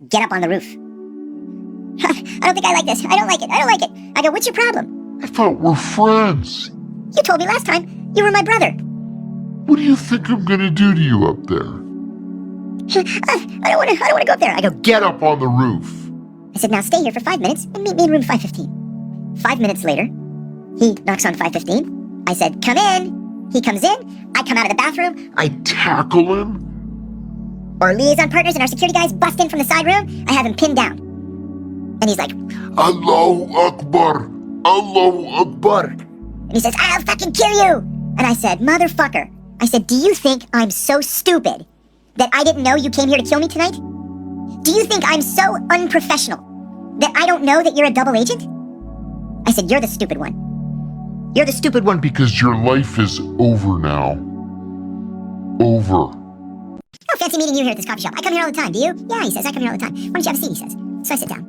get up on the roof. I don't think I like this. I don't like it. I don't like it. I go, what's your problem? I thought we're friends. You told me last time you were my brother. What do you think I'm gonna do to you up there? I don't want to go up there. I go, Get up on the roof. I said, now stay here for 5 minutes and meet me in room 515. 5 minutes later, he knocks on 515. I said, come in. He comes in. I come out of the bathroom. I tackle him. Our liaison partners and our security guys bust in from the side room. I have him pinned down. And he's like, Allahu Akbar. Allahu Akbar. and he says, I'll fucking kill you. And I said, motherfucker. I said, do you think I'm so stupid that I didn't know you came here to kill me tonight? Do you think I'm so unprofessional that I don't know that you're a double agent? I said, you're the stupid one. You're the stupid one. Because your life is over now. Over. No fancy meeting you here at this coffee shop. I come here all the time, do you? Yeah, he says, I come here all the time. Why don't you have a seat, he says. So I sit down.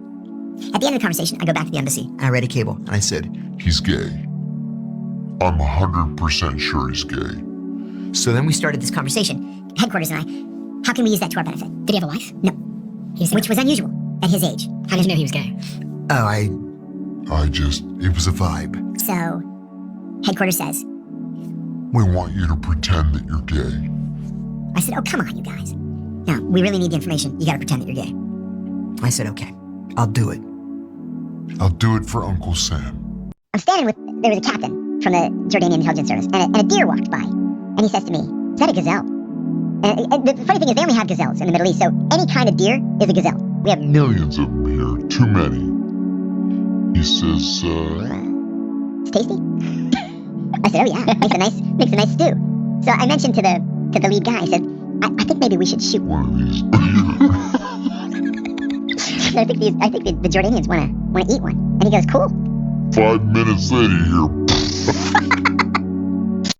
At the end of the conversation, I go back to the embassy, and I read a cable, and I said, He's gay. I'm 100% sure he's gay. So then we started this conversation, headquarters and I, how can we use that to our benefit? Did he have a wife? No. Which was unusual at his age. How did you know he was gay? Oh, it was a vibe. So, headquarters says, We want you to pretend that you're gay. I said, oh, come on, you guys. No, we really need the information. You gotta pretend that you're gay. I said, okay, I'll do it. I'll do it for Uncle Sam. I'm standing with, there was a captain from the Jordanian intelligence service, and a deer walked by. And he says to me, is that a gazelle? And the funny thing is, they only have gazelles in the Middle East, so any kind of deer is a gazelle. We have Millions of them here, too many. He says, It's tasty? I said, oh yeah, makes a nice stew. So I mentioned to the lead guy, I said, I think maybe we should shoot one of these. I think the Jordanians wanna eat one. And he goes, cool. 5 minutes later, you hear.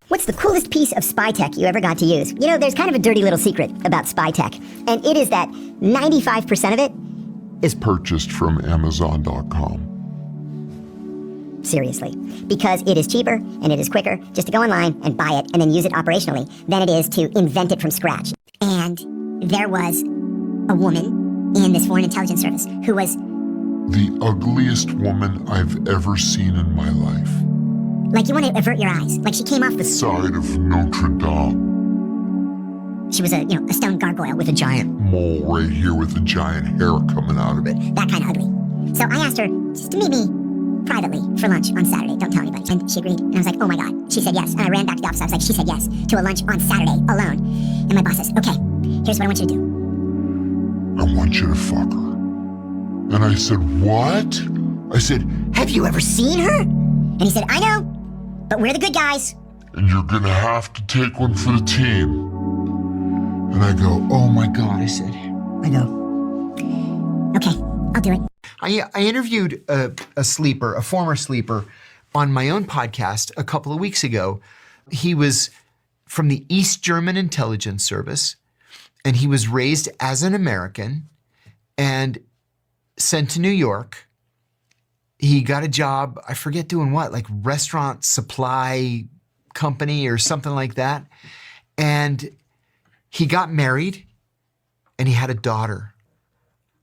What's the coolest piece of spy tech you ever got to use? You know, there's kind of a dirty little secret about spy tech, and it is that 95% of it is purchased from Amazon.com. Seriously, because it is cheaper and it is quicker just to go online and buy it and then use it operationally than it is to invent it from scratch. And there was a woman in this foreign intelligence service who was the ugliest woman I've ever seen in my life. like, you want to avert your eyes. Like, she came off the Side of Notre Dame. She was a stone gargoyle with a giant Mole right here with a giant hair coming out of it. that kind of ugly. So I asked her just to meet me privately for lunch on Saturday. Don't tell anybody. And she agreed. And I was like, oh my God. She said yes. And I ran back to the office. I was like, she said yes to a lunch on Saturday alone. And my boss says, okay, here's what I want you to do. I want you to fuck her. And I said, what? I said, Have you ever seen her? And he said, I know, but we're the good guys. and you're gonna have to take one for the team. And I go, oh my God. I go, okay, I'll do it. I interviewed a sleeper, a former sleeper, on my own podcast a couple of weeks ago. He was from the East German Intelligence Service, and he was raised as an American and sent to New York. He got a job, I forget doing what, like restaurant supply company or something like that. And he got married and he had a daughter.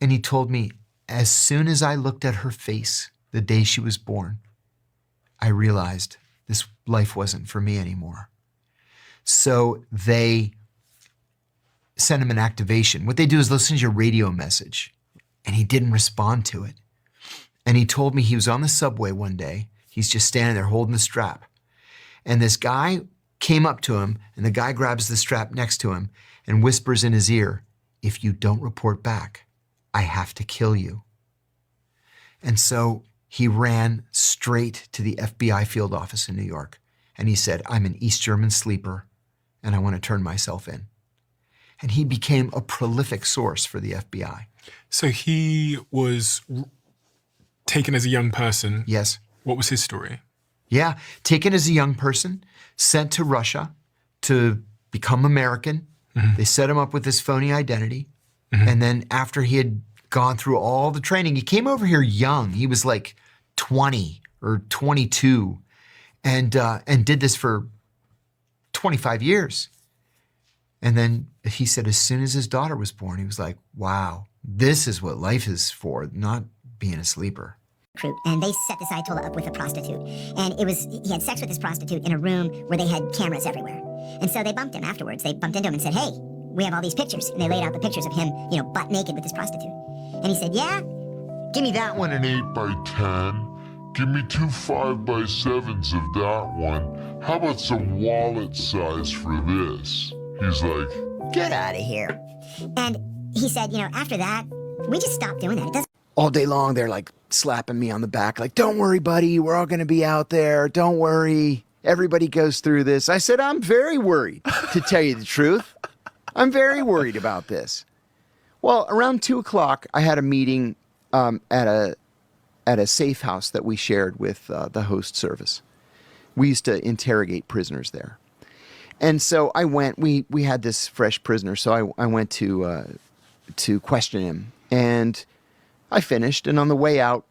And he told me, as soon as I looked at her face the day she was born, I realized this life wasn't for me anymore. So they sent him an activation. What they do is they'll send you a radio message, and he didn't respond to it. And he told me he was on the subway one day. He's just standing there holding the strap. And this guy came up to him, and the guy grabs the strap next to him and whispers in his ear, if you don't report back, I have to kill you. And so he ran straight to the FBI field office in New York. And he said, I'm an East German sleeper, and I want to turn myself in. And he became a prolific source for the FBI. So he was taken as a young person. Yes. What was his story? Yeah, taken as a young person, sent to Russia to become American. Mm-hmm. They set him up with this phony identity. Mm-hmm. And then after he had gone through all the training, he came over here young. He was like 20 or 22 and did this for 25 years. And then he said as soon as his daughter was born, he was like, wow, This is what life is for, not being a sleeper. And they set this Ayatollah up with a prostitute. And he had sex with this prostitute in a room where they had cameras everywhere. And so they bumped him afterwards. They bumped into him and said, hey, we have all these pictures. And they laid out the pictures of him, butt naked with this prostitute. And he said, yeah. Give me that one. An 8x10. Give me 2 5x7s of that one. How about some wallet size for this? He's like, Get out of here. And he said, after that, we just stopped doing that. It doesn't. All day long, they're like slapping me on the back, like, don't worry, buddy, we're all going to be out there. Don't worry. Everybody goes through this. I said, I'm very worried, to tell you the truth. I'm very worried about this. Well, around 2 o'clock, I had a meeting at a safe house that we shared with the host service. We used to interrogate prisoners there. And so I went, we had this fresh prisoner, so I went to question him. And I finished, and on the way out,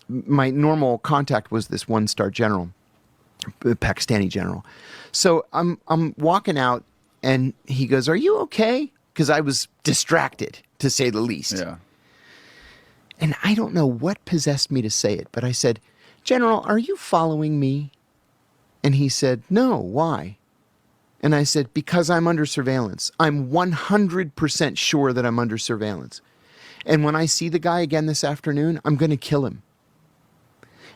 my normal contact was this 1-star general, Pakistani general. So I'm walking out, and he goes, "Are you okay?" Because I was distracted, to say the least. Yeah. And I don't know what possessed me to say it, but I said, "General, are you following me?" And he said, "No, why?" And I said, "Because I'm under surveillance. I'm 100% sure that I'm under surveillance. And when I see the guy again this afternoon, I'm going to kill him."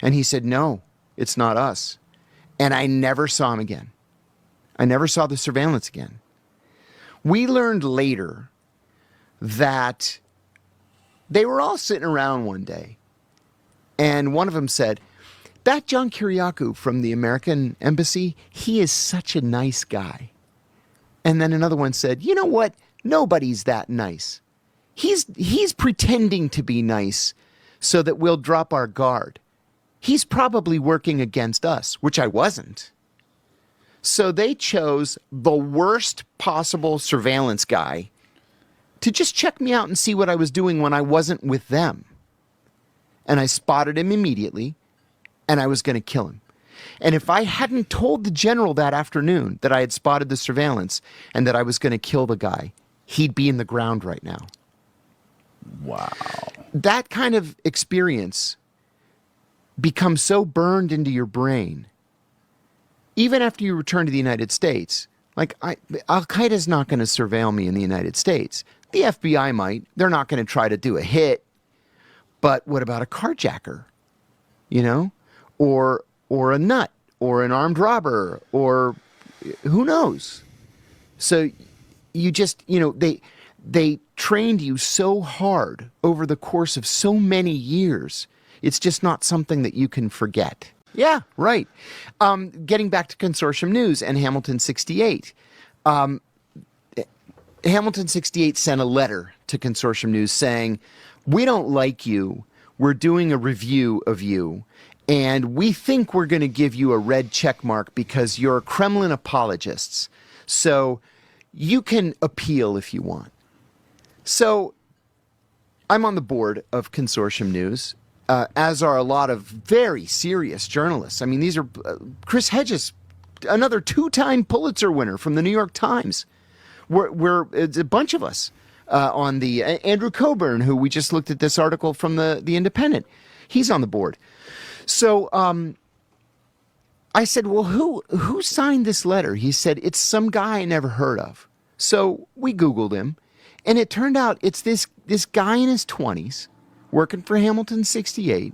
And he said, "No, it's not us." And I never saw him again. I never saw the surveillance again. We learned later that they were all sitting around one day. And one of them said, "That John Kiriakou from the American embassy, he is such a nice guy." And then another one said, "You know what? Nobody's that nice. He's pretending to be nice so that we'll drop our guard. He's probably working against us," which I wasn't. So they chose the worst possible surveillance guy to just check me out and see what I was doing when I wasn't with them. And I spotted him immediately, and I was going to kill him. And if I hadn't told the general that afternoon that I had spotted the surveillance and that I was going to kill the guy, he'd be in the ground right now. Wow. That kind of experience becomes so burned into your brain, even after you return to the United States. Like, Al-Qaeda's not going to surveil me in the United States. The FBI might. They're not going to try to do a hit. But what about a carjacker? Or a nut, or an armed robber, or who knows? So you just, they trained you so hard over the course of so many years. It's just not something that you can forget. Yeah, right. Getting back to Consortium News and Hamilton 68. Hamilton 68 sent a letter to Consortium News saying, "We don't like you. We're doing a review of you. And we think we're going to give you a red check mark because you're Kremlin apologists. So you can appeal if you want." So I'm on the board of Consortium News, as are a lot of very serious journalists. I mean, these are Chris Hedges, another 2-time Pulitzer winner from the New York Times. It's a bunch of us on the Andrew Coburn, who we just looked at this article from the Independent. He's on the board. So I said, "Well, who signed this letter?" He said, "It's some guy I never heard of." So we Googled him, and it turned out it's this guy in his 20s working for Hamilton 68,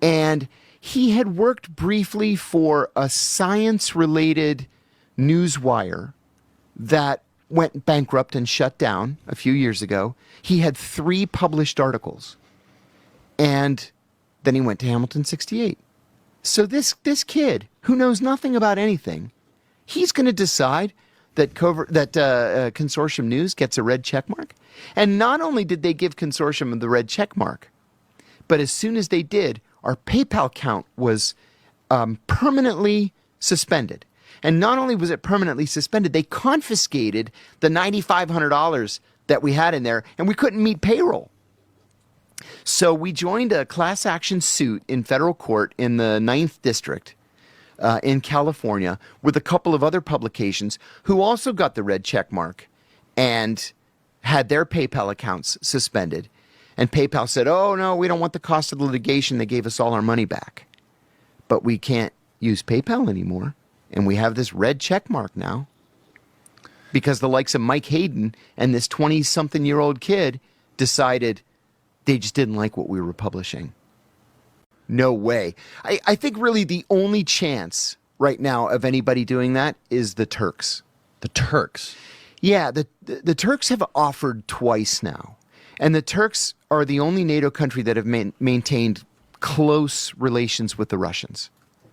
and he had worked briefly for a science-related newswire that went bankrupt and shut down a few years ago. He had 3 published articles, and then he went to Hamilton 68. So this kid who knows nothing about anything, he's going to decide that Consortium News gets a red check mark. And not only did they give Consortium the red check mark, but as soon as they did, our PayPal account was permanently suspended. And not only was it permanently suspended, they confiscated the $9,500 that we had in there, and we couldn't meet payroll. So we joined a class action suit in federal court in the 9th District in California with a couple of other publications who also got the red check mark and had their PayPal accounts suspended. And PayPal said, oh, no, we don't want the cost of the litigation. They gave us all our money back. But we can't use PayPal anymore. And we have this red check mark now. Because the likes of Mike Hayden and this 20-something-year-old kid decided they just didn't like what we were publishing. No way. I think really the only chance right now of anybody doing that is the Turks. The Turks. Yeah, the Turks have offered twice now. And the Turks are the only NATO country that have maintained close relations with the Russians.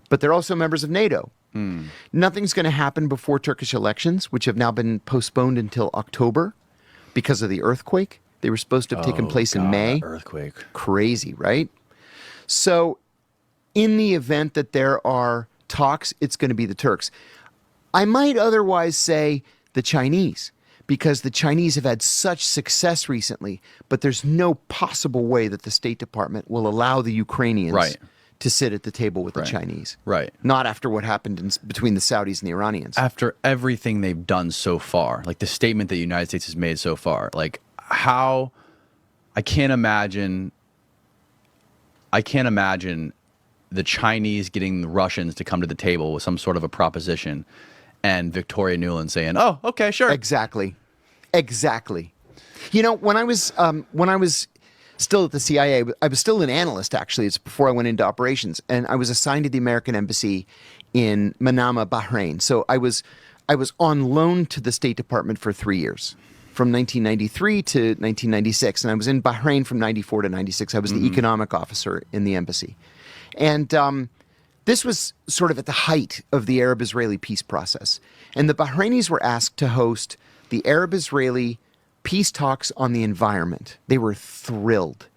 But they're also members of NATO. Nothing's going to happen before Turkish elections, which have now been postponed until October because of the earthquake. They were supposed to have taken place in May. Earthquake. Crazy, right? So in the event that there are talks, it's going to be the Turks. I might otherwise say the Chinese, because the Chinese have had such success recently, but there's no possible way that the State Department will allow the Ukrainians to sit at the table with the Chinese. Right. Not after what happened between the Saudis and the Iranians. After everything they've done so far, like the statement that the United States has made so far, like how I can't imagine the Chinese getting the Russians to come to the table with some sort of a proposition and Victoria Nuland saying, oh, okay, sure. Exactly. You know, when I was still at the CIA, I was still an analyst, actually. It's before I went into operations. And I was assigned to the American Embassy in Manama, Bahrain. So I was on loan to the State Department for 3 years, from 1993 to 1996. And I was in Bahrain from 94 to 96. I was the economic officer in the embassy. And this was sort of at the height of the Arab-Israeli peace process. And the Bahrainis were asked to host the Arab-Israeli peace talks on the environment. They were thrilled.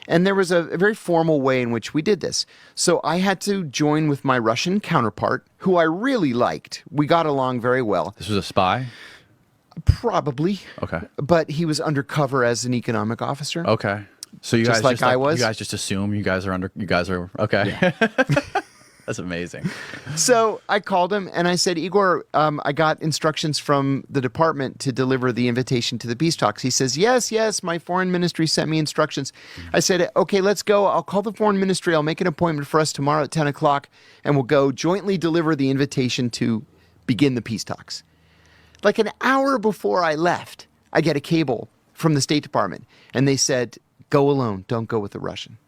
And there was a very formal way in which we did this. So I had to join with my Russian counterpart, who I really liked. We got along very well. This was a spy? Probably. Okay. But he was undercover as an economic officer. Okay. So you Just guys like I was? You guys just assume you guys are okay. Yeah. That's amazing. So I called him and I said, Igor, I got instructions from the department to deliver the invitation to the peace talks. He says, yes, my foreign ministry sent me instructions. I said, okay, let's go. I'll call the foreign ministry. I'll make an appointment for us tomorrow at 10 o'clock and we'll go jointly deliver the invitation to begin the peace talks. Like an hour before I left, I get a cable from the State Department and they said, go alone. Don't go with the Russian.